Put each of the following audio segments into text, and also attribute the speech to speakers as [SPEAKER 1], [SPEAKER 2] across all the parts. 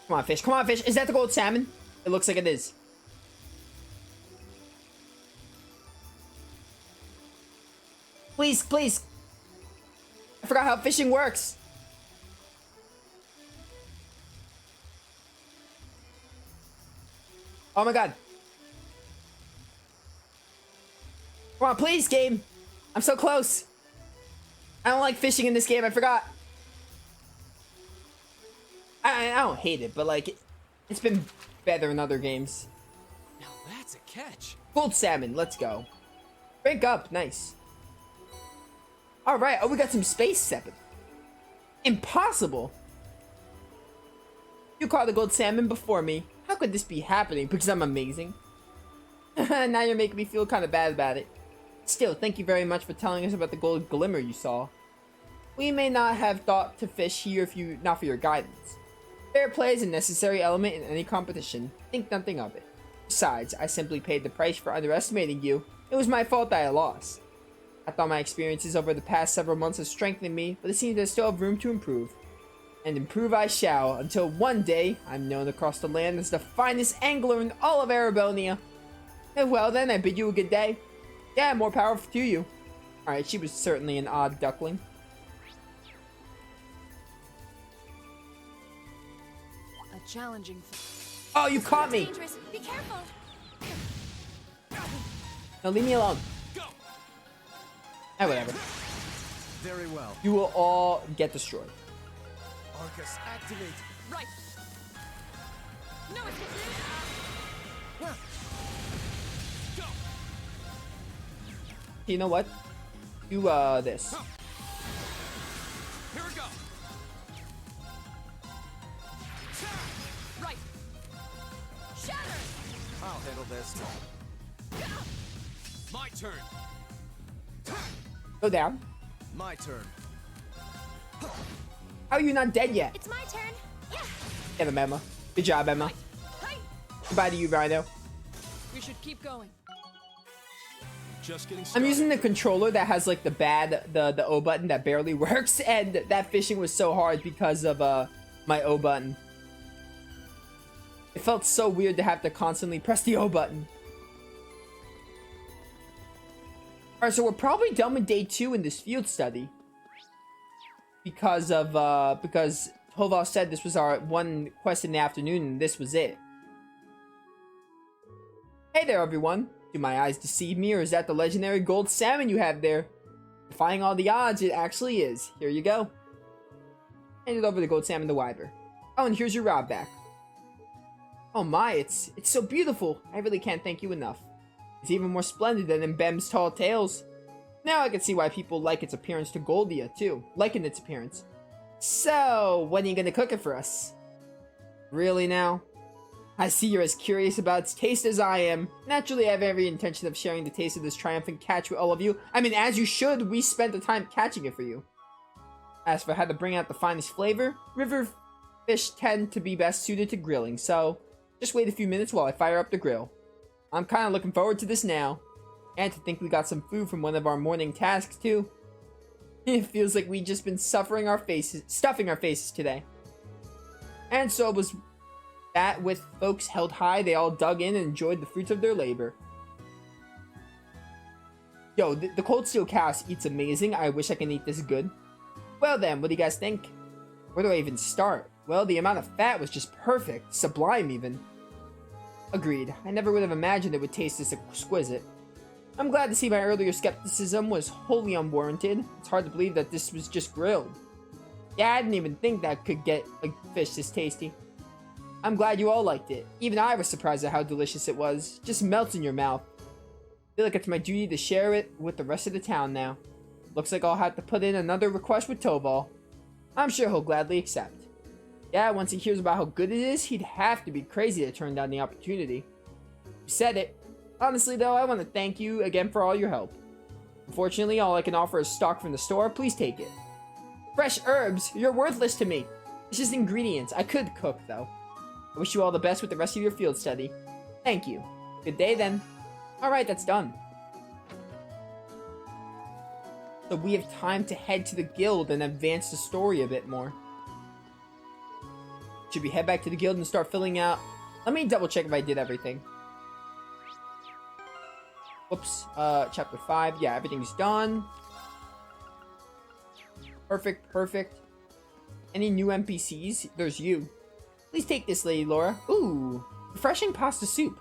[SPEAKER 1] Come on, fish. Come on, fish. Is that the gold salmon? It looks like it is. Please, please. I forgot how fishing works. Oh my god. Come on, please, game. I'm so close. I don't like fishing in this game. I forgot. I don't hate it, but like, it's been better in other games.
[SPEAKER 2] Now that's a catch.
[SPEAKER 1] Gold salmon. Let's go. Rank up. Nice. All right. Oh, we got some space 7. Impossible. You caught the gold salmon before me. How could this be happening? Because I'm amazing. Now you're making me feel kind of bad about it. Still, thank you very much for telling us about the gold glimmer you saw. We may not have thought to fish here if you not for your guidance. Fair play is a necessary element in any competition. Think nothing of it. Besides, I simply paid the price for underestimating you. It was my fault that I lost. I thought my experiences over the past several months have strengthened me, but it seems I still have room to improve. And improve I shall, until one day I'm known across the land as the finest angler in all of Arabonia. And well then, I bid you a good day. Yeah, more power to you. Alright, she was certainly an odd duckling.
[SPEAKER 3] A challenging.
[SPEAKER 1] Oh, you caught me!
[SPEAKER 3] Dangerous. Be careful.
[SPEAKER 1] No, leave me alone. Eh, whatever.
[SPEAKER 2] Very well.
[SPEAKER 1] You will all get destroyed.
[SPEAKER 2] Arcus, activate.
[SPEAKER 3] Right. No escape.
[SPEAKER 2] Go.
[SPEAKER 1] You know what? Do this.
[SPEAKER 2] Here we go.
[SPEAKER 3] Right. Shatter.
[SPEAKER 2] I'll handle this. My turn.
[SPEAKER 1] Go down.
[SPEAKER 2] My turn.
[SPEAKER 1] How are you not dead yet?
[SPEAKER 3] It's my turn. Yeah.
[SPEAKER 1] Get him, Emma. Good job, Emma.
[SPEAKER 3] Hi.
[SPEAKER 1] Goodbye to you, Rhino.
[SPEAKER 3] We should keep going.
[SPEAKER 2] Just getting started.
[SPEAKER 1] I'm using the controller that has like the O button that barely works, and that fishing was so hard because of my O button. It felt so weird to have to constantly press the O button. Alright, so we're probably done with day 2 in this field study. Because Toval said this was our one quest in the afternoon and this was it. Hey there, everyone. Do my eyes deceive me, or is that the legendary gold salmon you have there? Defying all the odds, it actually is. Here you go. Hand it over the gold salmon to Wyver. Oh, and here's your rod back. Oh my, it's so beautiful. I really can't thank you enough. It's even more splendid than in Bem's tall tales. Now I can see why people like its appearance to Goldia, too. Liking its appearance. So, when are you gonna cook it for us? Really now? I see you're as curious about its taste as I am. Naturally, I have every intention of sharing the taste of this triumphant catch with all of you. I mean, as you should, we spent the time catching it for you. As for how to bring out the finest flavor, river fish tend to be best suited to grilling, so just wait a few minutes while I fire up the grill. I'm kind of looking forward to this now. And to think we got some food from one of our morning tasks, too. It feels like we've just been stuffing our faces today. And so it was that with folks held high, they all dug in and enjoyed the fruits of their labor. Yo, the cold steel cast eats amazing. I wish I could eat this good. Well then, what do you guys think? Where do I even start? Well, the amount of fat was just perfect. Sublime, even. Agreed. I never would have imagined it would taste this exquisite. I'm glad to see my earlier skepticism was wholly unwarranted. It's hard to believe that this was just grilled. Yeah, I didn't even think that could get a fish this tasty. I'm glad you all liked it. Even I was surprised at how delicious it was. Just melts in your mouth. I feel like it's my duty to share it with the rest of the town now. Looks like I'll have to put in another request with Toval. I'm sure he'll gladly accept. Yeah, once he hears about how good it is, he'd have to be crazy to turn down the opportunity. You said it. Honestly, though, I want to thank you again for all your help. Unfortunately, all I can offer is stock from the store. Please take it. Fresh herbs? You're worthless to me. It's just ingredients. I could cook, though. I wish you all the best with the rest of your field study. Thank you. Good day, then. Alright, that's done. So we have time to head to the guild and advance the story a bit more. Should we head back to the guild and start filling out? Let me double check if I did everything. Whoops. Chapter 5. Yeah, everything's done. Perfect, perfect. Any new NPCs? There's you. Please take this, Lady Laura. Ooh, refreshing pasta soup.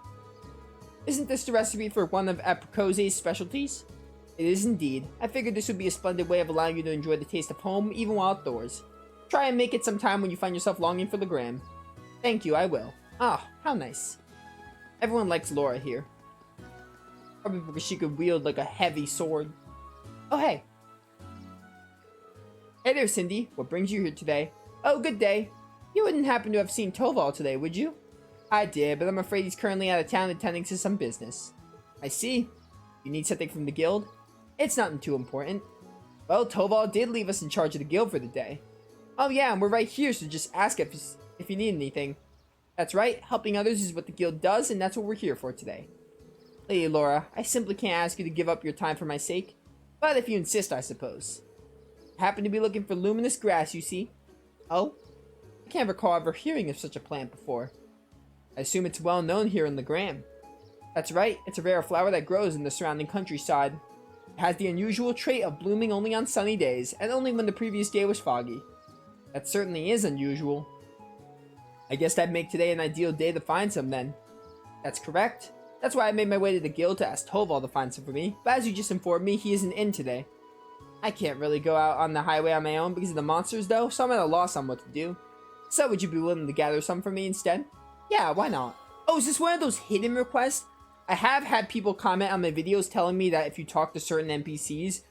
[SPEAKER 1] Isn't this the recipe for one of Aprocose's specialties? It is indeed. I figured this would be a splendid way of allowing you to enjoy the taste of home, even while outdoors. Try and make it sometime when you find yourself longing for Legram. Thank you, I will. Ah, how nice. Everyone likes Laura here. Probably because she could wield like a heavy sword. Oh, hey. Hey there, Cindy. What brings you here today? Oh, good day. You wouldn't happen to have seen Toval today, would you? I did, but I'm afraid he's currently out of town attending to some business. I see. You need something from the guild? It's nothing too important. Well, Toval did leave us in charge of the guild for the day. Oh yeah, and we're right here, so just ask if you need anything. That's right, helping others is what the guild does, and that's what we're here for today. Lady Laura, I simply can't ask you to give up your time for my sake, but if you insist, I suppose. I happen to be looking for luminous grass, you see. Oh? I can't recall ever hearing of such a plant before. I assume it's well known here in Legram. That's right, it's a rare flower that grows in the surrounding countryside. It has the unusual trait of blooming only on sunny days, and only when the previous day was foggy. That certainly is unusual. I guess that'd make today an ideal day to find some then. That's correct. That's why I made my way to the guild to ask Toval to find some for me, but as you just informed me, he isn't in today. I can't really go out on the highway on my own because of the monsters though, so I'm at a loss on what to do. So would you be willing to gather some for me instead? Yeah, why not? Oh, is this one of those hidden requests? I have had people comment on my videos telling me that if you talk to certain NPCs,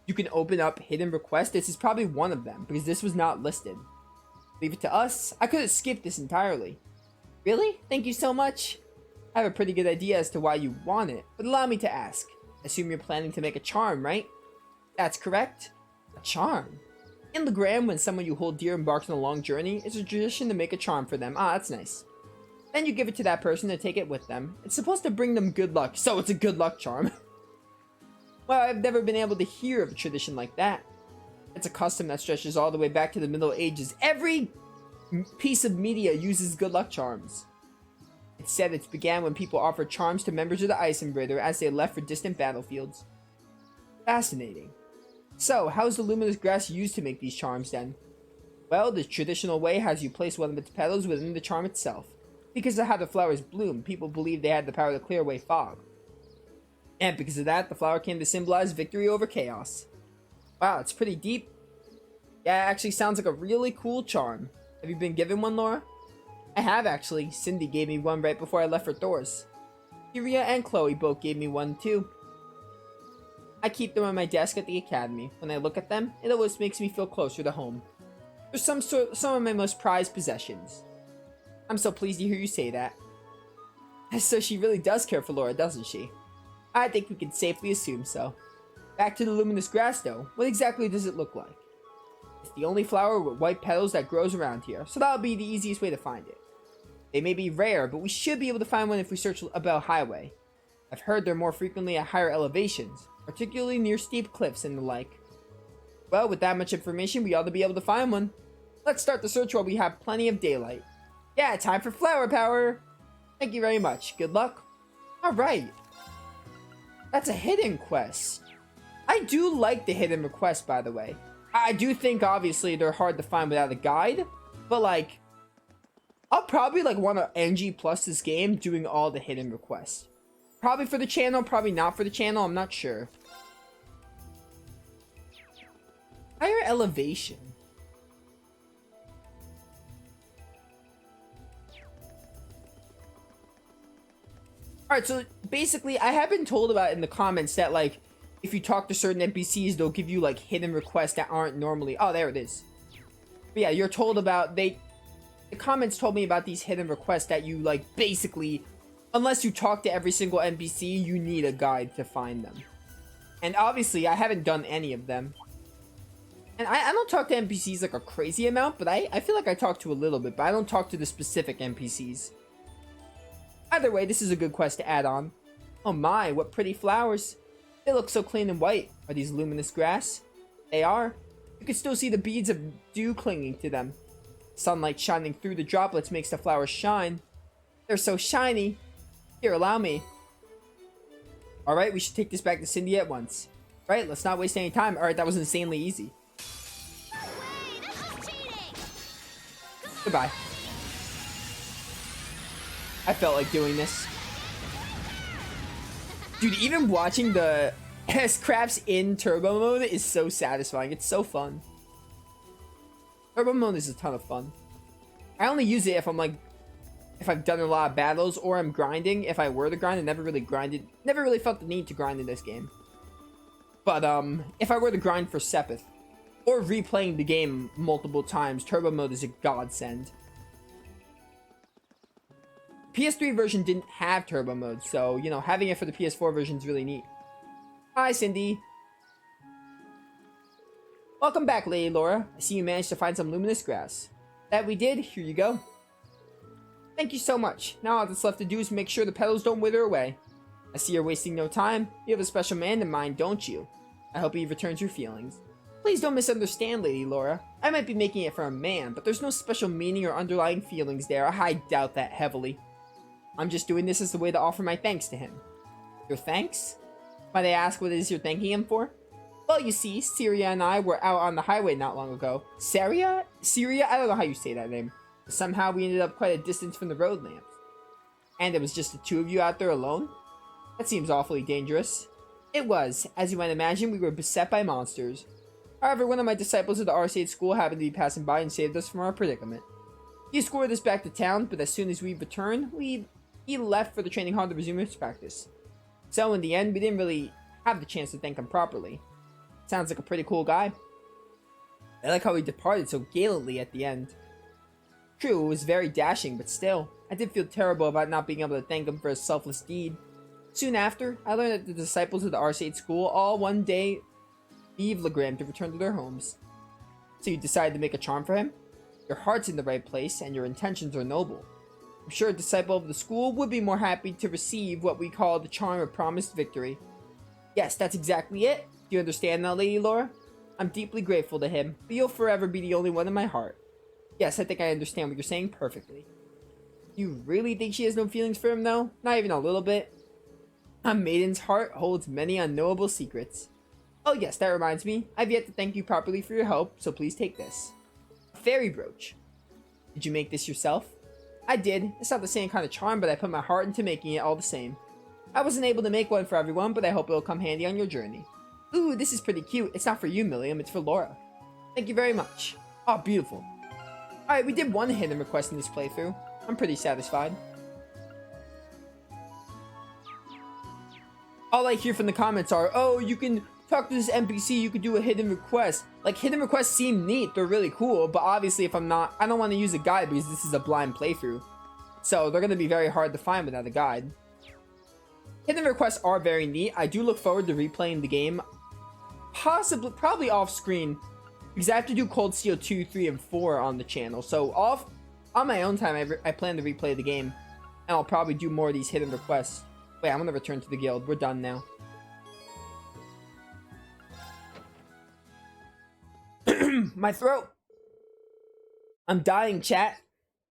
[SPEAKER 1] you can open up hidden requests. This is probably one of them, because this was not listed. Leave it to us. I could have skipped this entirely. Really? Thank you so much. I have a pretty good idea as to why you want it, but allow me to ask. Assume you're planning to make a charm, right? That's correct. A charm? In Legram, when someone you hold dear embarks on a long journey, it's a tradition to make a charm for them. Ah, that's nice. Then you give it to that person to take it with them. It's supposed to bring them good luck, so it's a good luck charm. Well, I've never been able to hear of a tradition like that. It's a custom that stretches all the way back to the Middle Ages. Every piece of media uses good luck charms. It's said it began when people offered charms to members of the Ice Invader as they left for distant battlefields. Fascinating. So, how is the luminous grass used to make these charms then? Well, the traditional way has you place one of its petals within the charm itself. Because of how the flowers bloom, people believe they had the power to clear away fog. And because of that, the flower came to symbolize victory over chaos. Wow, it's pretty deep. Yeah, it actually sounds like a really cool charm. Have you been given one, Laura? I have actually. Cindy gave me one right before I left for Thor's. Kyria and Chloe both gave me one too. I keep them on my desk at the academy. When I look at them, it always makes me feel closer to home. They're some of my most prized possessions. I'm so pleased to hear you say that. So she really does care for Laura, doesn't she? I think we can safely assume so. Back to the luminous grass though, what exactly does it look like? It's the only flower with white petals that grows around here, so that'll be the easiest way to find it. They may be rare, but we should be able to find one if we search a Bell Highway. I've heard they're more frequently at higher elevations, particularly near steep cliffs and the like. Well, with that much information, we ought to be able to find one. Let's start the search while we have plenty of daylight. Yeah, time for flower power! Thank you very much. Good luck. Alright. That's a hidden quest. I do like the hidden requests, by the way. I do think, obviously, they're hard to find without a guide. But, like, I'll probably, like, want to NG plus this game doing all the hidden requests. Probably for the channel, probably not for the channel. I'm not sure. Higher elevation. Alright, so basically, I have been told about in the comments that, like, if you talk to certain NPCs, they'll give you, like, hidden requests that aren't normally... Oh, there it is. But yeah, you're told about... The comments told me about these hidden requests that you, like, basically... Unless you talk to every single NPC, you need a guide to find them. And obviously, I haven't done any of them. And I don't talk to NPCs, like, a crazy amount, but I feel like I talk to a little bit, but I don't talk to the specific NPCs. Either way, this is a good quest to add on. Oh my, what pretty flowers. They look so clean and white. Are these luminous grass? They are. You can still see the beads of dew clinging to them. Sunlight shining through the droplets makes the flowers shine. They're so shiny. Here, allow me. Alright, we should take this back to Cindy at once. Right, let's not waste any time. Alright, that was insanely easy.
[SPEAKER 3] No way! This is cheating!
[SPEAKER 1] Goodbye. I felt like doing this. Dude, even watching the S-Craps in Turbo mode is so satisfying. It's so fun. Turbo mode is a ton of fun. I only use it if I'm like, if I've done a lot of battles or I'm grinding. If I were to grind, I never really felt the need to grind in this game. But if I were to grind for Sepith or replaying the game multiple times, Turbo mode is a godsend. PS3 version didn't have Turbo mode, so, you know, having it for the PS4 version is really neat. Hi, Cindy. Welcome back, Lady Laura. I see you managed to find some luminous grass. That we did. Here you go. Thank you so much. Now all that's left to do is make sure the petals don't wither away. I see you're wasting no time. You have a special man in mind, don't you? I hope he returns your feelings. Please don't misunderstand, Lady Laura. I might be making it for a man, but there's no special meaning or underlying feelings there. I doubt that heavily. I'm just doing this as a way to offer my thanks to him. Your thanks? Might I ask what it is you're thanking him for? Well, you see, Syria and I were out on the highway not long ago. Syria? I don't know how you say that name. But somehow we ended up quite a distance from the road lamps. And it was just the two of you out there alone? That seems awfully dangerous. It was. As you might imagine, we were beset by monsters. However, one of my disciples at the RC8 school happened to be passing by and saved us from our predicament. He escorted us back to town, but as soon as we returned, he left for the training hall to resume his practice. So in the end, we didn't really have the chance to thank him properly. Sounds like a pretty cool guy. I like how he departed so gallantly at the end. True, it was very dashing, but still, I did feel terrible about not being able to thank him for his selfless deed. Soon after, I learned that the disciples of the RC8 school all one day leave Legram to return to their homes. So you decided to make a charm for him? Your heart's in the right place, and your intentions are noble. I'm sure a disciple of the school would be more happy to receive what we call the charm of promised victory. Yes, that's exactly it. Do you understand now, Lady Laura? I'm deeply grateful to him, but you'll forever be the only one in my heart. Yes, I think I understand what you're saying perfectly. You really think she has no feelings for him, though? Not even a little bit? A maiden's heart holds many unknowable secrets. Oh yes, that reminds me. I've yet to thank you properly for your help, so please take this. A fairy brooch. Did you make this yourself? I did. It's not the same kind of charm, but I put my heart into making it all the same. I wasn't able to make one for everyone, but I hope it'll come handy on your journey. Ooh, this is pretty cute. It's not for you, Milliam, it's for Laura. Thank you very much. Oh, beautiful. Alright, we did one hidden request in this playthrough. I'm pretty satisfied. All I hear from the comments are, oh, you can talk to this NPC, you could do a hidden request. Like, hidden requests seem neat, they're really cool, but obviously if I don't want to use a guide because this is a blind playthrough. So they're going to be very hard to find without a guide. Hidden requests are very neat. I do look forward to replaying the game. Probably off screen, because I have to do Cold Steel 2, 3, and 4 on the channel. So on my own time, I plan to replay the game. And I'll probably do more of these hidden requests. Wait, I'm going to return to the guild. We're done now. My throat. I'm dying, chat.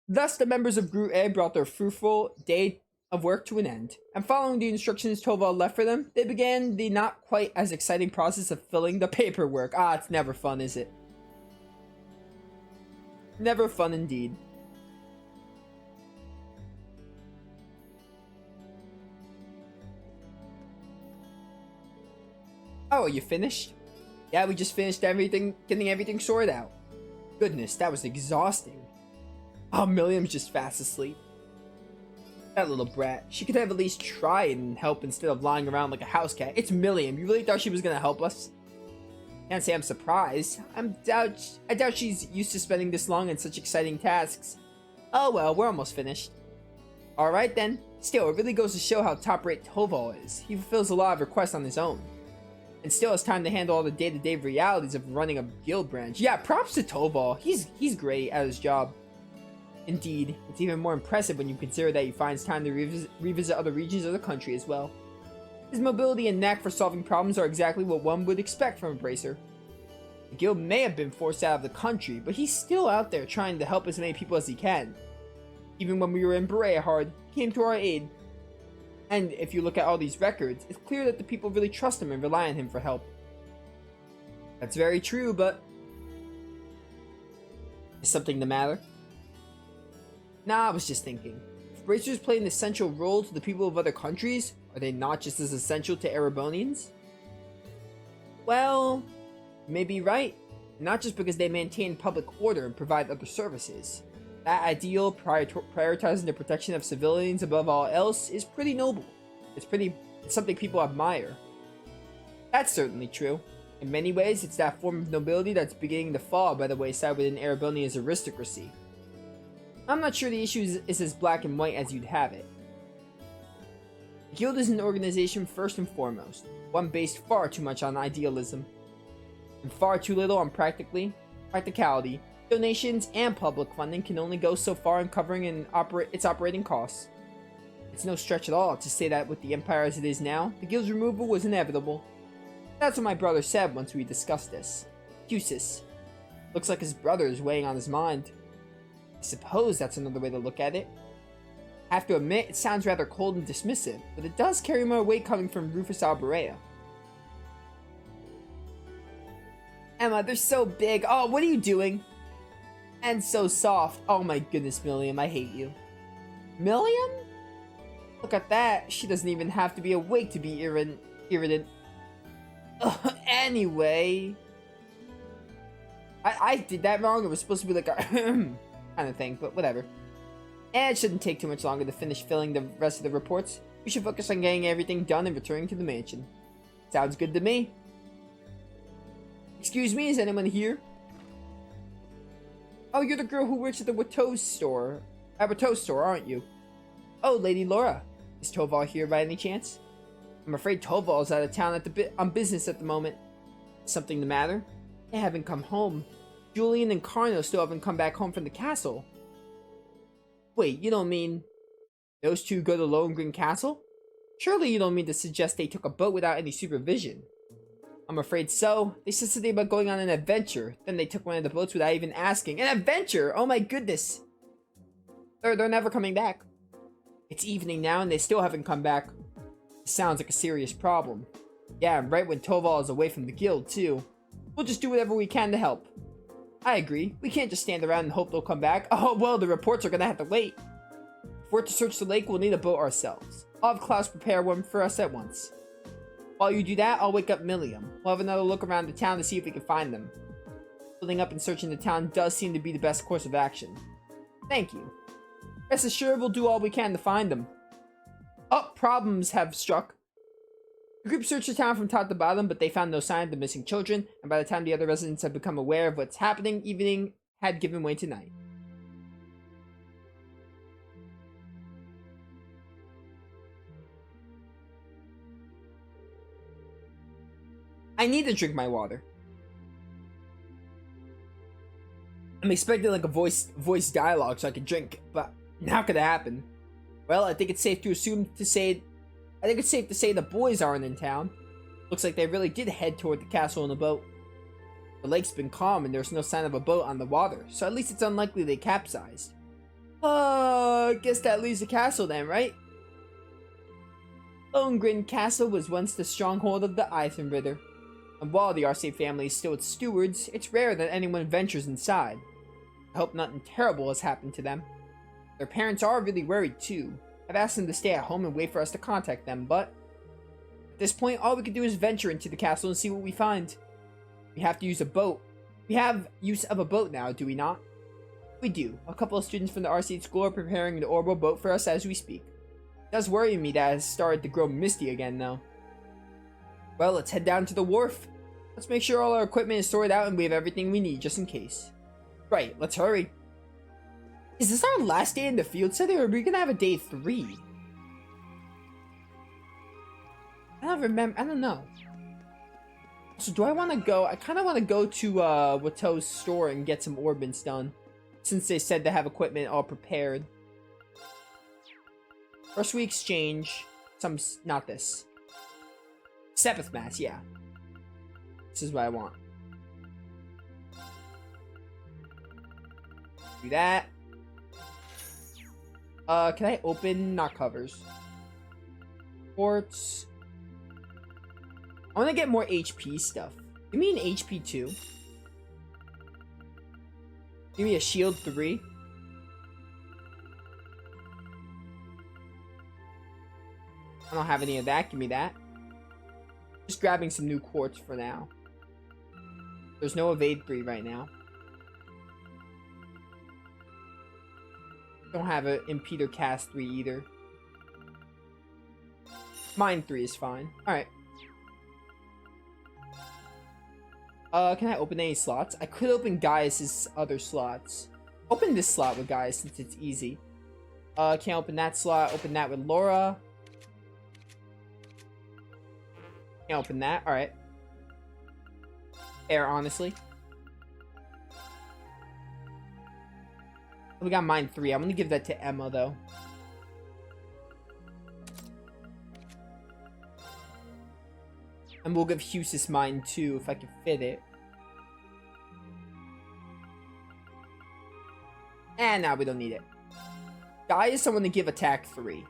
[SPEAKER 1] Thus, the members of Group A brought their fruitful day of work to an end, and following the instructions Toval left for them, they began the not quite as exciting process of filling the paperwork. Ah, it's never fun, is it? Never fun indeed. Oh, you finished? Yeah, we just finished everything, getting everything sorted out. Goodness, that was exhausting. Oh, Milliam's just fast asleep. That little brat. She could have at least tried and help instead of lying around like a house cat. It's Milliam. You really thought she was gonna help us? Can't say I'm surprised. I doubt she's used to spending this long on such exciting tasks. Oh well, we're almost finished. Alright then. Still, it really goes to show how top-rate Toval is. He fulfills a lot of requests on his own. And still has time to handle all the day-to-day realities of running a guild branch. Yeah, props to Toval. He's great at his job. Indeed, it's even more impressive when you consider that he finds time to revisit other regions of the country as well. His mobility and knack for solving problems are exactly what one would expect from a bracer. The guild may have been forced out of the country, but he's still out there trying to help as many people as he can. Even when we were in Berea, he came to our aid. And if you look at all these records, it's clear that the people really trust him and rely on him for help. That's very true, but is something the matter? Nah, I was just thinking. If bracers play an essential role to the people of other countries, are they not just as essential to Erebonians? Well, you may be right. Not just because they maintain public order and provide other services. That ideal, prioritizing the protection of civilians above all else, is pretty noble. It's something people admire. That's certainly true. In many ways, it's that form of nobility that's beginning to fall by the wayside within Erebonia's aristocracy. I'm not sure the issue is as black and white as you'd have it. The guild is an organization first and foremost, one based far too much on idealism, and far too little on practicality. Donations and public funding can only go so far in covering its operating costs. It's no stretch at all to say that with the empire as it is now, the guild's removal was inevitable. That's what my brother said once we discussed this. Cusis. Looks like his brother is weighing on his mind. I suppose that's another way to look at it. I have to admit, it sounds rather cold and dismissive, but it does carry more weight coming from Rufus Alberea. Emma, they're so big. Oh, what are you doing? And so soft. Oh my goodness, Milliam, I hate you. Milliam? Look at that. She doesn't even have to be awake to be irritant. Anyway. I did that wrong. It was supposed to be like a kind of thing, but whatever. And it shouldn't take too much longer to finish filling the rest of the reports. We should focus on getting everything done and returning to the mansion. Sounds good to me. Excuse me, is anyone here? Oh, you're the girl who works at the Watteau store. At Watteau store, aren't you? Oh, Lady Laura. Is Toval here by any chance? I'm afraid Toval's out of town on business at the moment. Is something the matter? They haven't come home. Julian and Carno still haven't come back home from the castle. Wait, you don't mean those two go to Lohengrin Castle? Surely you don't mean to suggest they took a boat without any supervision. I'm afraid so. They said something about going on an adventure. Then they took one of the boats without even asking. An adventure! Oh my goodness! They're never coming back. It's evening now and they still haven't come back. It sounds like a serious problem. Yeah, and right when Toval is away from the guild, too. We'll just do whatever we can to help. I agree. We can't just stand around and hope they'll come back. Oh, well, the reports are gonna have to wait. If we're to search the lake, we'll need a boat ourselves. I'll have Klaus prepare one for us at once. While you do that, I'll wake up Milliam. We'll have another look around the town to see if we can find them. Building up and searching the town does seem to be the best course of action. Thank you. Rest assured we'll do all we can to find them. Oh, problems have struck. The group searched the town from top to bottom, but they found no sign of the missing children, and by the time the other residents had become aware of what's happening, evening had given way to night. I need to drink my water. I'm expecting like a voice dialogue so I can drink, but not gonna happen. Well, I think it's safe to say the boys aren't in town. Looks like they really did head toward the castle in a boat. The lake's been calm and there's no sign of a boat on the water, so at least it's unlikely they capsized. Guess that leaves the castle then, right? Lohengrin Castle was once the stronghold of the Eithrider. And while the Arce family is still its stewards, it's rare that anyone ventures inside. I hope nothing terrible has happened to them. Their parents are really worried too. I've asked them to stay at home and wait for us to contact them, but at this point all we can do is venture into the castle and see what we find. We have to use a boat. We have use of a boat now, do we not? We do. A couple of students from the RC school are preparing the orbital boat for us as we speak. It does worry me that it has started to grow misty again though. Well, let's head down to the wharf. Let's make sure all our equipment is sorted out and we have everything we need just in case. Right, let's hurry. Is this our last day in the field setting, or are we gonna have a day 3? I don't know. So do I want to go? I kind of want to go to Watteau's store and get some orbits done, since they said they have equipment all prepared. First we exchange some, not this. Sepith Mass, yeah. This is what I want. Do that. Can I open? Not covers. Ports. I want to get more HP stuff. Give me an HP 2. Give me a shield 3. I don't have any of that. Give me that. Just grabbing some new quartz for now. There's no evade 3 right now. Don't have an impeder cast 3 either. Mine 3 is fine. Alright. Can I open any slots? I could open Gaius's other slots. Open this slot with Gaius since it's easy. Can't open that slot. Open that with Laura. Can't open that. Alright. Air, honestly. We got mine 3. I'm gonna give that to Emma, though. And we'll give Husis mine, too, if I can fit it. And now we don't need it. Gaius, I want to give attack 3.